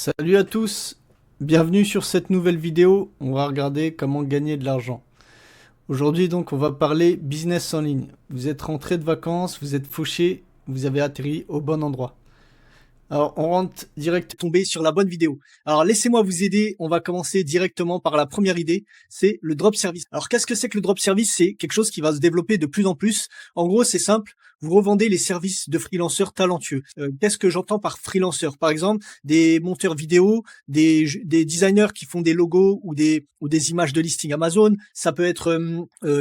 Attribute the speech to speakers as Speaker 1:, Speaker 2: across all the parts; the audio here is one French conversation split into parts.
Speaker 1: Salut à tous, bienvenue sur cette nouvelle vidéo. On va regarder comment gagner de l'argent. Aujourd'hui donc on va parler business en ligne. Vous êtes rentré de vacances, vous êtes fauché, vous avez atterri au bon endroit. Alors on rentre direct, tomber sur la bonne vidéo. Alors laissez-moi vous aider, on va commencer directement par la première idée, c'est le drop service. Alors qu'est-ce que c'est que le drop service? C'est quelque chose qui va se développer de plus en plus. En gros c'est simple, vous revendez les services de freelanceurs talentueux. Qu'est-ce que j'entends par freelanceur? Par exemple, des monteurs vidéo, des designers qui font des logos ou des images de listing Amazon. Ça peut être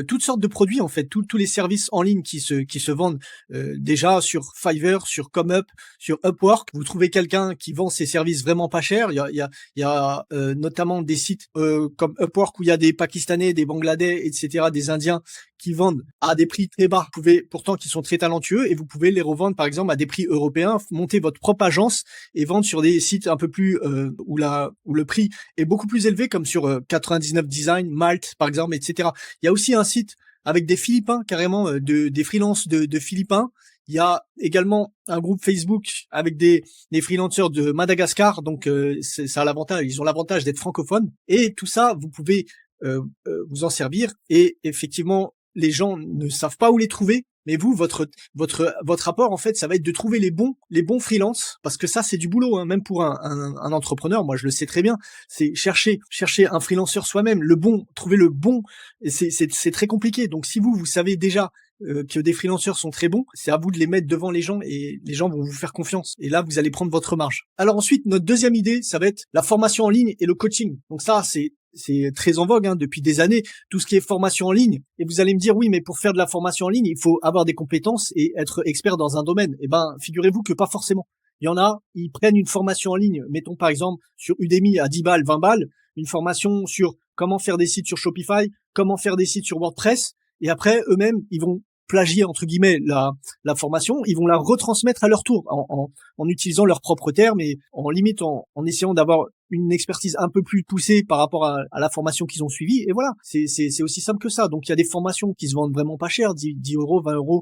Speaker 1: toutes sortes de produits en fait, tous les services en ligne qui se vendent déjà sur Fiverr, sur ComeUp, sur Upwork. Vous trouvez quelqu'un qui vend ses services vraiment pas cher. Il y a notamment des sites comme Upwork où il y a des Pakistanais, des Bangladais, etc., des Indiens qui vendent à des prix très bas. Vous pouvez, pourtant, qui sont très talentueux, et vous pouvez les revendre, par exemple, à des prix européens, monter votre propre agence et vendre sur des sites un peu plus où le prix est beaucoup plus élevé, comme sur 99 Design, Malte, par exemple, etc. Il y a aussi un site avec des Philippins, carrément, des freelances de Philippins. Il y a également un groupe Facebook avec des freelancers de Madagascar, donc ça a l'avantage, ils ont l'avantage d'être francophones. Et tout ça, vous pouvez vous en servir. Et effectivement, les gens ne savent pas où les trouver. Mais vous, votre rapport, en fait, ça va être de trouver les bons freelances, parce que ça, c'est du boulot, hein, même pour un entrepreneur. Moi, je le sais très bien. C'est chercher un freelanceur soi-même, trouver le bon. Et c'est très compliqué. Donc, si vous savez déjà que des freelanceurs sont très bons, c'est à vous de les mettre devant les gens et les gens vont vous faire confiance. Et là, vous allez prendre votre marge. Alors ensuite, notre deuxième idée, ça va être la formation en ligne et le coaching. Donc ça, c'est très en vogue depuis des années, tout ce qui est formation en ligne. Et vous allez me dire, oui, mais pour faire de la formation en ligne, il faut avoir des compétences et être expert dans un domaine. Eh ben, figurez-vous que pas forcément. Il y en a, ils prennent une formation en ligne, mettons par exemple sur Udemy à 10 balles, 20 balles, une formation sur comment faire des sites sur Shopify, comment faire des sites sur WordPress, et après, eux-mêmes, ils vont plagier, entre guillemets, la formation, ils vont la retransmettre à leur tour, en utilisant leurs propres termes et en essayant d'avoir une expertise un peu plus poussée par rapport à la formation qu'ils ont suivie. Et voilà, c'est aussi simple que ça. Donc il y a des formations qui se vendent vraiment pas cher, 10 euros, 20 euros,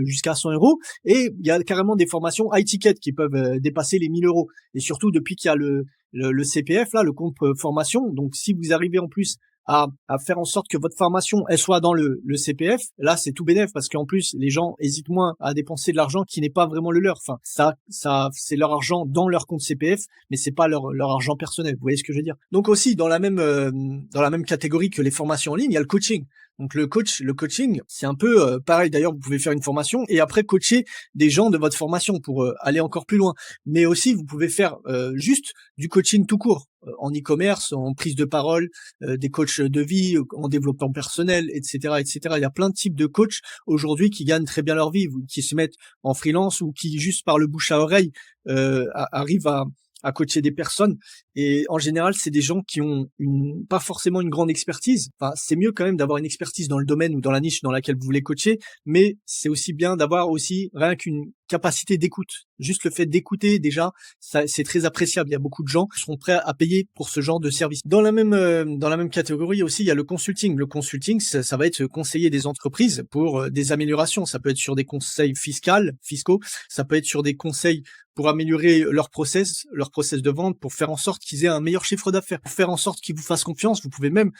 Speaker 1: jusqu'à 100 euros. Et il y a carrément des formations high ticket qui peuvent dépasser les 1000 euros. Et surtout depuis qu'il y a le CPF, là, le compte formation. Donc si vous arrivez en plus à faire en sorte que votre formation elle soit dans le CPF, là c'est tout bénef, parce qu'en plus les gens hésitent moins à dépenser de l'argent qui n'est pas vraiment le leur. Enfin, ça c'est leur argent dans leur compte CPF, mais c'est pas leur argent personnel. Vous voyez ce que je veux dire? Donc aussi dans la même catégorie que les formations en ligne, il y a le coaching. Donc le coaching, c'est un peu pareil. D'ailleurs, vous pouvez faire une formation et après coacher des gens de votre formation pour aller encore plus loin. Mais aussi, vous pouvez faire juste du coaching tout court, en e-commerce, en prise de parole, des coachs de vie, en développement personnel, etc., etc. Il y a plein de types de coachs aujourd'hui qui gagnent très bien leur vie, qui se mettent en freelance ou qui juste par le bouche à oreille arrivent à coacher des personnes. Et en général, c'est des gens qui ont pas forcément une grande expertise. Enfin, c'est mieux quand même d'avoir une expertise dans le domaine ou dans la niche dans laquelle vous voulez coacher, mais c'est aussi bien d'avoir aussi rien qu'une capacité d'écoute. Juste le fait d'écouter, déjà, ça, c'est très appréciable. Il y a beaucoup de gens qui seront prêts à payer pour ce genre de service. Dans la même catégorie aussi, il y a le consulting. Le consulting, ça va être conseiller des entreprises pour des améliorations. Ça peut être sur des conseils fiscaux, ça peut être sur des conseils pour améliorer leur process de vente, pour faire en sorte qu'ils aient un meilleur chiffre d'affaires, pour faire en sorte qu'ils vous fassent confiance. Vous pouvez même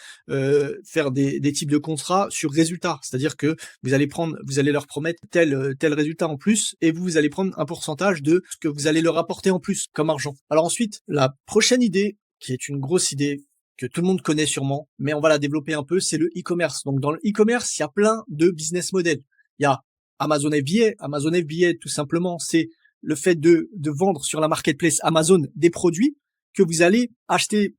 Speaker 1: faire des types de contrats sur résultat, c'est-à-dire que vous allez leur promettre tel résultat en plus, et vous allez prendre un pourcentage de ce que vous allez leur apporter en plus comme argent. Alors ensuite, la prochaine idée, qui est une grosse idée que tout le monde connaît sûrement, mais on va la développer un peu, c'est le e-commerce. Donc dans le e-commerce, il y a plein de business models. Il y a Amazon FBA. Amazon FBA, tout simplement, c'est le fait de vendre sur la marketplace Amazon des produits que vous allez acheter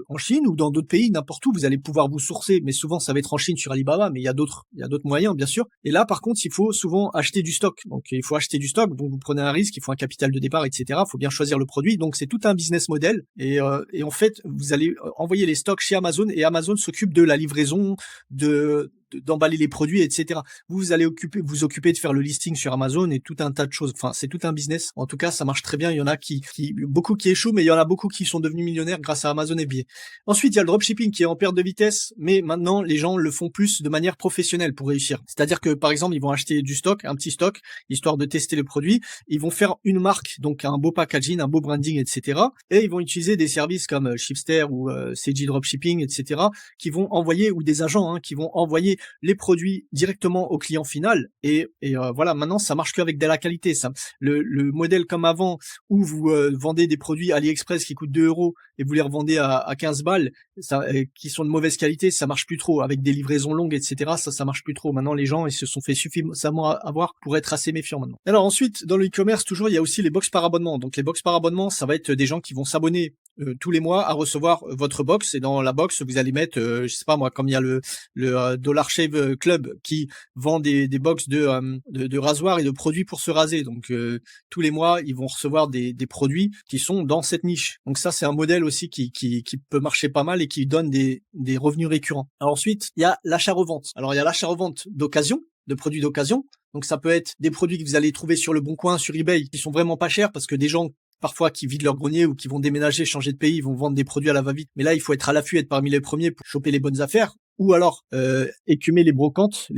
Speaker 1: en Chine ou dans d'autres pays, n'importe où. Vous allez pouvoir vous sourcer, mais souvent ça va être en Chine sur Alibaba, mais il y a d'autres moyens, bien sûr. Et là, par contre, il faut souvent acheter du stock. Donc il faut acheter du stock, donc vous prenez un risque, il faut un capital de départ, etc. Il faut bien choisir le produit. Donc c'est tout un business model. Et en fait, vous allez envoyer les stocks chez Amazon, et Amazon s'occupe de la livraison, de d'emballer les produits, etc. Vous allez vous occuper de faire le listing sur Amazon et tout un tas de choses. Enfin, c'est tout un business. En tout cas, ça marche très bien. Il y en a beaucoup qui échouent, mais il y en a beaucoup qui sont devenus millionnaires grâce à Amazon FBA. Ensuite, il y a le dropshipping qui est en perte de vitesse, mais maintenant, les gens le font plus de manière professionnelle pour réussir. C'est-à-dire que, par exemple, ils vont acheter du stock, un petit stock, histoire de tester le produit. Ils vont faire une marque, donc un beau packaging, un beau branding, etc. Et ils vont utiliser des services comme Shipster ou CG Dropshipping, etc. qui vont envoyer, ou des agents qui vont envoyer les produits directement au client final. Et voilà, maintenant, ça marche qu'avec de la qualité. Ça, le modèle comme avant, où vous vendez des produits AliExpress qui coûtent 2 euros et vous les revendez à 15 balles, qui sont de mauvaise qualité, ça marche plus trop. Avec des livraisons longues, etc., ça marche plus trop. Maintenant, les gens, ils se sont fait suffisamment avoir pour être assez méfiants maintenant. Alors ensuite, dans le e-commerce, toujours, il y a aussi les box par abonnement. Donc les box par abonnement, ça va être des gens qui vont s'abonner tous les mois à recevoir votre box, et dans la box vous allez mettre je sais pas moi, comme il y a le Dollar Shave Club qui vend des box de rasoirs et de produits pour se raser. Donc tous les mois ils vont recevoir des produits qui sont dans cette niche. Donc ça, c'est un modèle aussi qui peut marcher pas mal et qui donne des revenus récurrents. Alors ensuite, il y a l'achat-revente. Alors il y a l'achat-revente d'occasion, de produits d'occasion. Donc ça peut être des produits que vous allez trouver sur le Bon Coin, sur eBay, qui sont vraiment pas chers, parce que des gens parfois qui vident leur grenier ou qui vont déménager, changer de pays, ils vont vendre des produits à la va-vite. Mais là, il faut être à l'affût, être parmi les premiers pour choper les bonnes affaires, ou alors écumer les brocantes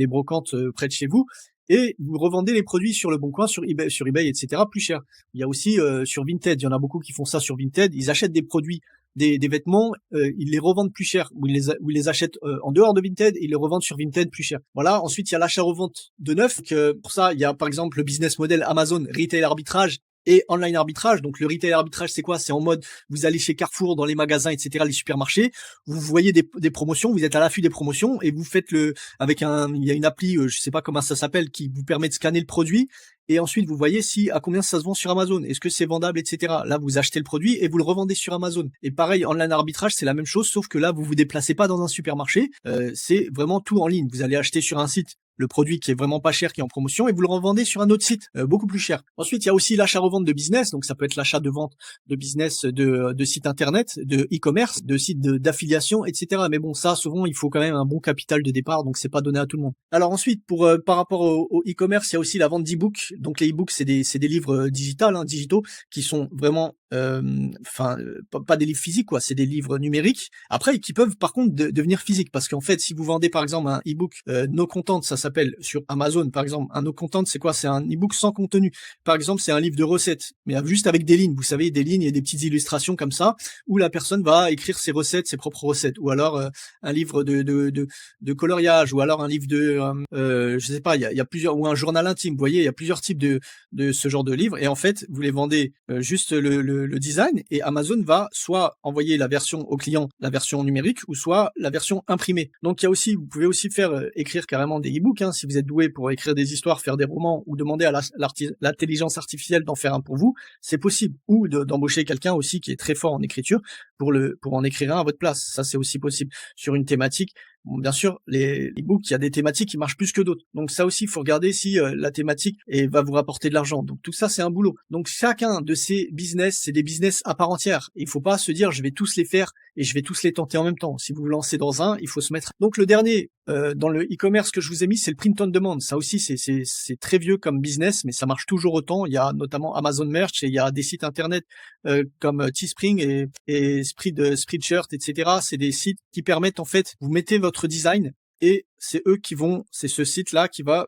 Speaker 1: près de chez vous, et vous revendez les produits sur le Bon Coin, sur eBay, etc. plus cher. Il y a aussi sur Vinted, il y en a beaucoup qui font ça sur Vinted. Ils achètent des produits, des vêtements, ils les revendent plus cher, ou ils les achètent en dehors de Vinted, et ils les revendent sur Vinted plus cher. Voilà. Ensuite, il y a l'achat-revente de neuf. Pour ça, il y a par exemple le business model Amazon Retail Arbitrage et online arbitrage. Donc le retail arbitrage, c'est quoi? C'est en mode, vous allez chez Carrefour, dans les magasins, etc., les supermarchés, vous voyez des promotions, vous êtes à l'affût des promotions, et vous faites il y a une appli, je sais pas comment ça s'appelle, qui vous permet de scanner le produit, et ensuite vous voyez à combien ça se vend sur Amazon, est-ce que c'est vendable, etc. Là, vous achetez le produit et vous le revendez sur Amazon. Et pareil, online arbitrage, c'est la même chose, sauf que là, vous vous déplacez pas dans un supermarché, c'est vraiment tout en ligne. Vous allez acheter sur un site le produit qui est vraiment pas cher, qui est en promotion, et vous le revendez sur un autre site beaucoup plus cher. Ensuite, il y a aussi l'achat-revente de business, donc ça peut être l'achat de vente de business de sites internet, de e-commerce, de sites d'affiliation, etc. Mais bon, ça, souvent, il faut quand même un bon capital de départ, donc c'est pas donné à tout le monde. Alors ensuite, par rapport au e-commerce, il y a aussi la vente d'e-books. Donc les e-books, c'est des livres digitaux, qui sont vraiment pas des livres physiques, quoi, c'est des livres numériques, après, qui peuvent par contre devenir physiques, parce qu'en fait, si vous vendez par exemple un e-book no content, ça s'appelle sur Amazon par exemple, un no content, c'est quoi? C'est un e-book sans contenu. Par exemple, c'est un livre de recettes, mais juste avec des lignes, vous savez, des lignes et des petites illustrations comme ça, où la personne va écrire ses recettes, ses propres recettes, ou alors un livre de coloriage, ou alors un livre je sais pas, il y a plusieurs, ou un journal intime, vous voyez, il y a plusieurs types de ce genre de livres, et en fait, vous les vendez juste le design, et Amazon va soit envoyer la version au client, la version numérique, ou soit la version imprimée. Donc vous pouvez aussi faire écrire carrément des e-books, si vous êtes doué pour écrire des histoires, faire des romans, ou demander à l'intelligence artificielle d'en faire un pour vous, c'est possible. Ou d'embaucher quelqu'un aussi qui est très fort en écriture pour en écrire un à votre place. Ça, c'est aussi possible sur une thématique. Bon, bien sûr, les e-books, il y a des thématiques qui marchent plus que d'autres. Donc ça aussi, il faut regarder si la thématique va vous rapporter de l'argent. Donc tout ça, c'est un boulot. Donc chacun de ces business, c'est des business à part entière. Il faut pas se dire, je vais tous les faire et je vais tous les tenter en même temps. Si vous vous lancez dans un, il faut se mettre. Donc le dernier dans le e-commerce que je vous ai mis, c'est le print on demand. Ça aussi, c'est très vieux comme business, mais ça marche toujours autant. Il y a notamment Amazon Merch, et il y a des sites internet comme Teespring et Spreadshirt, etc. C'est des sites qui permettent, en fait, vous mettez votre design, et c'est ce site-là qui va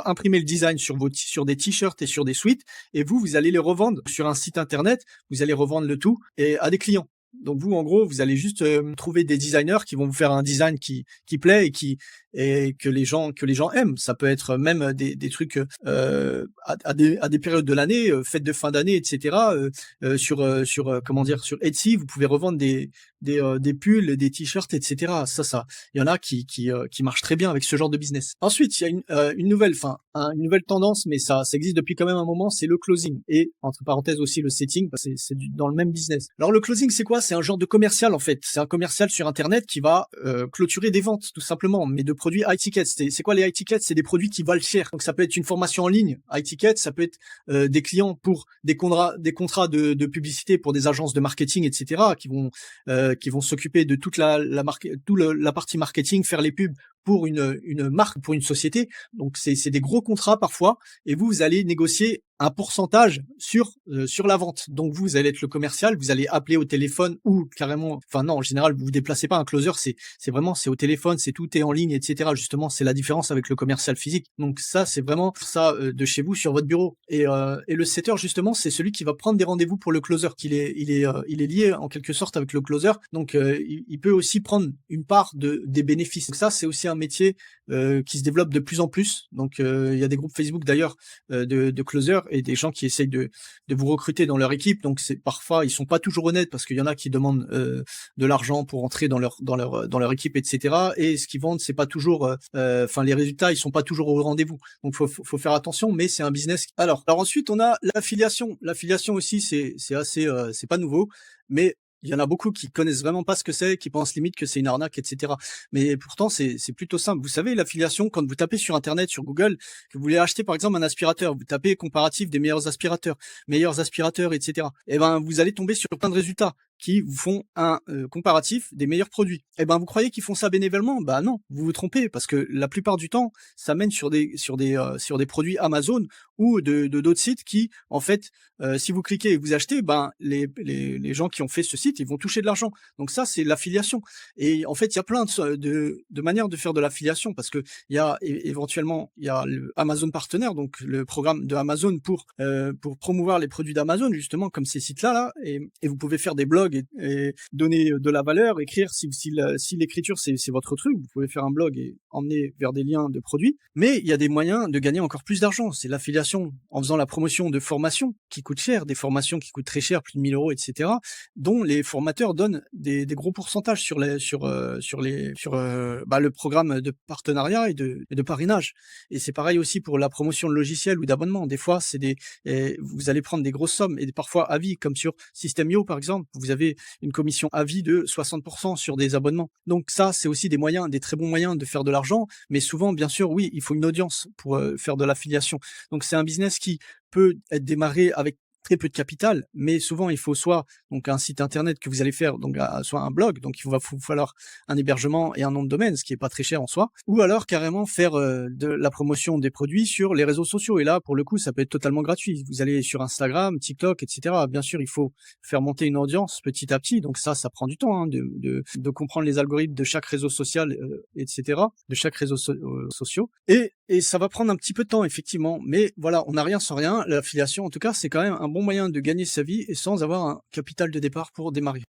Speaker 1: imprimer le design sur des t-shirts et sur des sweats, et vous allez les revendre sur un site internet. Vous allez revendre le tout et à des clients. Donc vous, en gros, vous allez juste trouver des designers qui vont vous faire un design qui plaît et que les gens aiment. Ça peut être même des trucs à des périodes de l'année, fêtes de fin d'année, etc. Sur sur Etsy, vous pouvez revendre des pulls, des t-shirts, etc. Ça, il y en a qui marchent très bien avec ce genre de business. Ensuite, il y a une nouvelle tendance, mais ça existe depuis quand même un moment, c'est le closing, et entre parenthèses aussi le setting, parce que c'est dans le même business. Alors le closing, c'est quoi? C'est un genre de commercial, en fait. C'est un commercial sur internet qui va clôturer des ventes, tout simplement, mais de produits high ticket. C'est quoi les high tickets? C'est des produits qui valent cher. Donc ça peut être une formation en ligne high ticket, ça peut être des clients pour des contrats de publicité pour des agences de marketing, etc. qui vont s'occuper de toute la partie marketing, faire les pubs pour une marque, pour une société. Donc c'est des gros contrats parfois, et vous allez négocier un pourcentage sur la vente. Donc vous allez être le commercial, vous allez appeler au téléphone ou carrément, enfin non, en général vous vous déplacez pas. Un closer, c'est vraiment c'est au téléphone, c'est tout est en ligne, etc. Justement, c'est la différence avec le commercial physique. Donc ça, c'est vraiment ça de chez vous sur votre bureau. Et le setter, justement, c'est celui qui va prendre des rendez-vous pour le closer. Il est lié en quelque sorte avec le closer. Donc il peut aussi prendre une part des bénéfices. Donc ça, c'est aussi un métier qui se développe de plus en plus. Donc il y a des groupes Facebook d'ailleurs de closer et des gens qui essayent de vous recruter dans leur équipe. Donc c'est parfois ils sont pas toujours honnêtes parce qu'il y en a qui demandent de l'argent pour entrer dans leur équipe, etc. Et ce qu'ils vendent, c'est pas toujours, enfin les résultats, ils sont pas toujours au rendez-vous. Donc faut faire attention, mais c'est un business. Alors ensuite on a l'affiliation. L'affiliation aussi c'est assez, c'est pas nouveau, mais il y en a beaucoup qui connaissent vraiment pas ce que c'est, qui pensent limite que c'est une arnaque, etc. Mais pourtant, c'est plutôt simple. Vous savez, l'affiliation, quand vous tapez sur Internet, sur Google, que vous voulez acheter par exemple un aspirateur, vous tapez comparatif des meilleurs aspirateurs, etc. Et ben, vous allez tomber sur plein de résultats qui vous font un comparatif des meilleurs produits. Et ben, vous croyez qu'ils font ça bénévolement? Bah non, vous vous trompez, parce que la plupart du temps, ça mène sur des produits Amazon ou de d'autres sites qui, en fait, si vous cliquez et vous achetez, ben les gens qui ont fait ce site, ils vont toucher de l'argent. Donc ça, c'est l'affiliation. Et en fait, il y a plein de manières de faire de l'affiliation, parce que il y a éventuellement il y a le Amazon Partenaire, donc le programme de Amazon pour promouvoir les produits d'Amazon, justement comme ces sites-là là, et vous pouvez faire des blogs et donner de la valeur, écrire si l'écriture c'est votre truc, vous pouvez faire un blog et emmener vers des liens de produits. Mais il y a des moyens de gagner encore plus d'argent. C'est l'affiliation en faisant la promotion de formations qui coûtent cher, des formations qui coûtent très cher, plus de 1000 euros, etc., dont les formateurs donnent des gros pourcentages sur le programme de partenariat et de parrainage. Et c'est pareil aussi pour la promotion de logiciels ou d'abonnements. Des fois, vous allez prendre des grosses sommes et parfois à vie, comme sur System.io par exemple, vous avez une commission à vie de 60% sur des abonnements. Donc ça, c'est aussi des très bons moyens de faire de l'argent, mais souvent, bien sûr, oui, il faut une audience pour faire de l'affiliation. Donc c'est un business qui peut être démarré avec très peu de capital, mais souvent il faut soit donc un site internet que vous allez faire, donc soit un blog, donc il va vous falloir un hébergement et un nom de domaine, ce qui est pas très cher en soi, ou alors carrément faire de la promotion des produits sur les réseaux sociaux. Et là, pour le coup, ça peut être totalement gratuit. Vous allez sur Instagram, TikTok, etc. Bien sûr, il faut faire monter une audience petit à petit, donc ça prend du temps de comprendre les algorithmes de chaque réseau social, etc. de chaque réseau social. Et ça va prendre un petit peu de temps, effectivement. Mais voilà, on n'a rien sans rien. L'affiliation, en tout cas, c'est quand même un bon moyen de gagner sa vie et sans avoir un capital de départ pour démarrer.